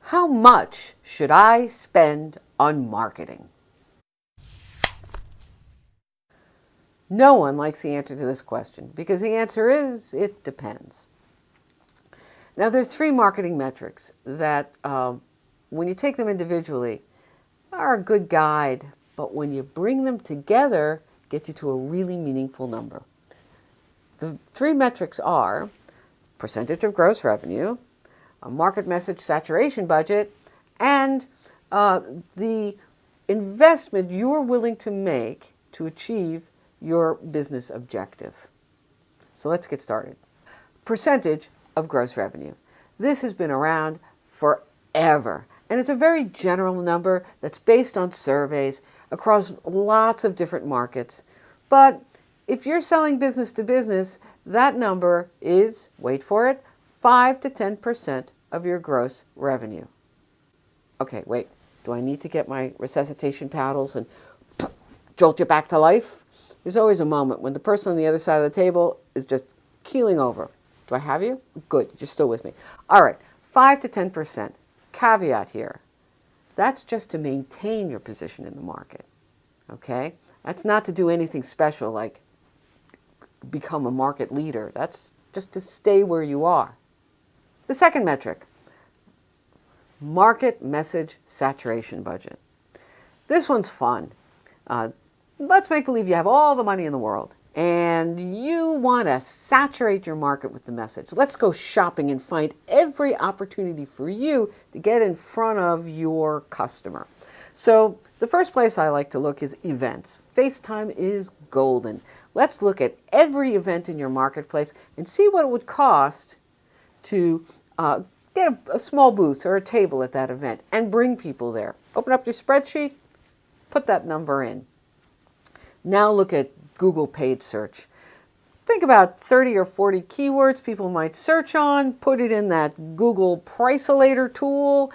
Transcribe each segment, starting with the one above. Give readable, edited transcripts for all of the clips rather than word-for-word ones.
How much should I spend on marketing? No one likes the answer to this question because the answer is it depends. Now, there are three marketing metrics that, when you take them individually, are a good guide, but when you bring them together, get you to a really meaningful number. The three metrics are percentage of gross revenue, a market message saturation budget, and the investment you're willing to make to achieve your business objective. So let's get started. Percentage of gross revenue. This has been around forever, and it's a very general number that's based on surveys across lots of different markets. But if you're selling business to business, that number is, wait for it, 5 to 10% of your gross revenue. Okay, wait, do I need to get my resuscitation paddles and jolt you back to life? There's always a moment when the person on the other side of the table is just keeling over. Do I have you? Good, you're still with me. All right, 5 to 10%. Caveat here. That's just to maintain your position in the market, okay? That's not to do anything special like become a market leader. That's just to stay where you are. The second metric, market message saturation budget. This one's fun. Let's make believe you have all the money in the world and you want to saturate your market with the message. Let's go shopping and find every opportunity for you to get in front of your customer. So the first place I like to look is events. FaceTime is golden. Let's look at every event in your marketplace and see what it would cost to get a small booth or a table at that event and bring people there. Open up your spreadsheet, put that number in. Now look at Google paid search. Think about 30 or 40 keywords people might search on, put it in that Google Pricelator tool,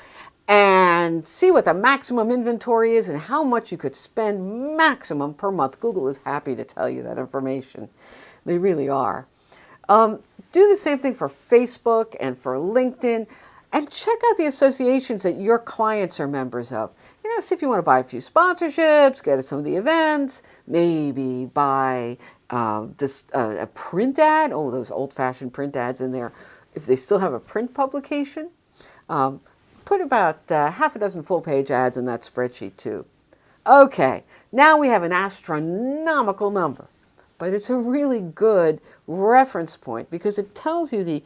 and see what the maximum inventory is and how much you could spend maximum per month. Google is happy to tell you that information. They really are. Do the same thing for Facebook and for LinkedIn, and check out the associations that your clients are members of. You know, see if you want to buy a few sponsorships, go to some of the events, maybe buy a print ad. Oh, those old-fashioned print ads in there. If they still have a print publication, put about half a dozen full-page ads in that spreadsheet too. Okay, now we have an astronomical number, but it's a really good reference point because it tells you the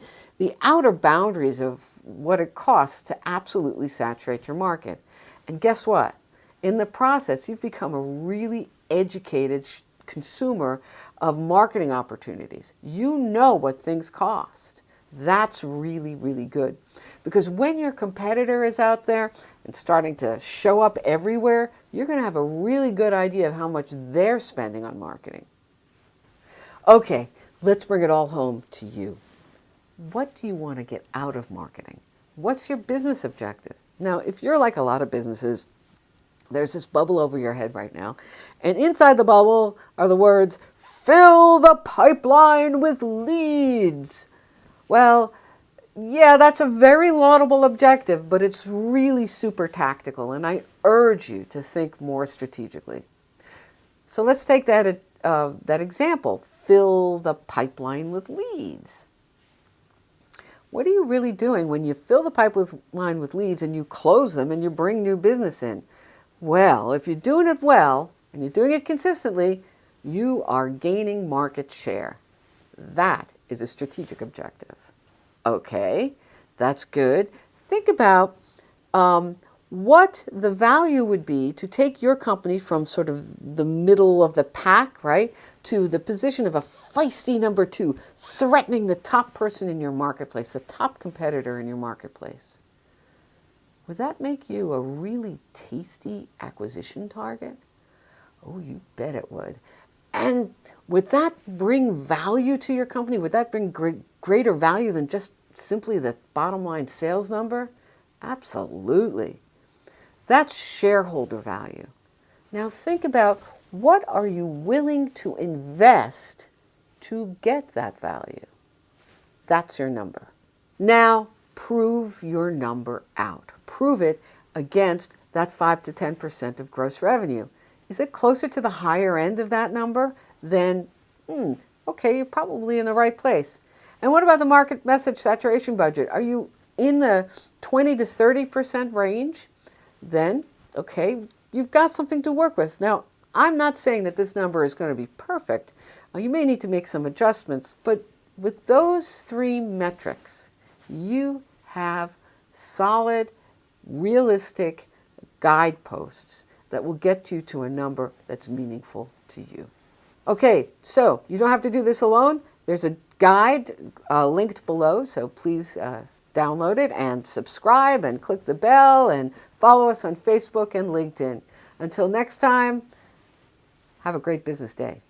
outer boundaries of what it costs to absolutely saturate your market. And guess what? In the process, you've become a really educated consumer of marketing opportunities. You know what things cost. That's really, really good. Because when your competitor is out there and starting to show up everywhere, you're going to have a really good idea of how much they're spending on marketing. Okay, let's bring it all home to you. What do you want to get out of marketing? What's your business objective? Now, if you're like a lot of businesses, there's this bubble over your head right now, and inside the bubble are the words, fill the pipeline with leads. Well, yeah, that's a very laudable objective, but it's really super tactical, and I urge you to think more strategically. So let's take that example, fill the pipeline with leads. What are you really doing when you fill the pipeline with leads and you close them and you bring new business in? Well, if you're doing it well and you're doing it consistently, you are gaining market share. That is a strategic objective. Okay, that's good. Think about what the value would be to take your company from sort of the middle of the pack, right, to the position of a feisty number 2, threatening the top person in your marketplace, the top competitor in your marketplace. Would that make you a really tasty acquisition target? Oh, you bet it would. And would that bring value to your company? Would that bring greater value than just simply the bottom line sales number? Absolutely. That's shareholder value. Now think about, what are you willing to invest to get that value? That's your number. Now, prove your number out. Prove it against that 5 to 10% of gross revenue. Is it closer to the higher end of that number? Then, okay, you're probably in the right place. And what about the market message saturation budget? Are you in the 20 to 30% range? Then, okay, you've got something to work with. Now, I'm not saying that this number is going to be perfect. You may need to make some adjustments, but with those three metrics, you have solid, realistic guideposts that will get you to a number that's meaningful to you. Okay, so you don't have to do this alone. There's a guide linked below, so please download it and subscribe and click the bell and follow us on Facebook and LinkedIn. Until next time, have a great business day.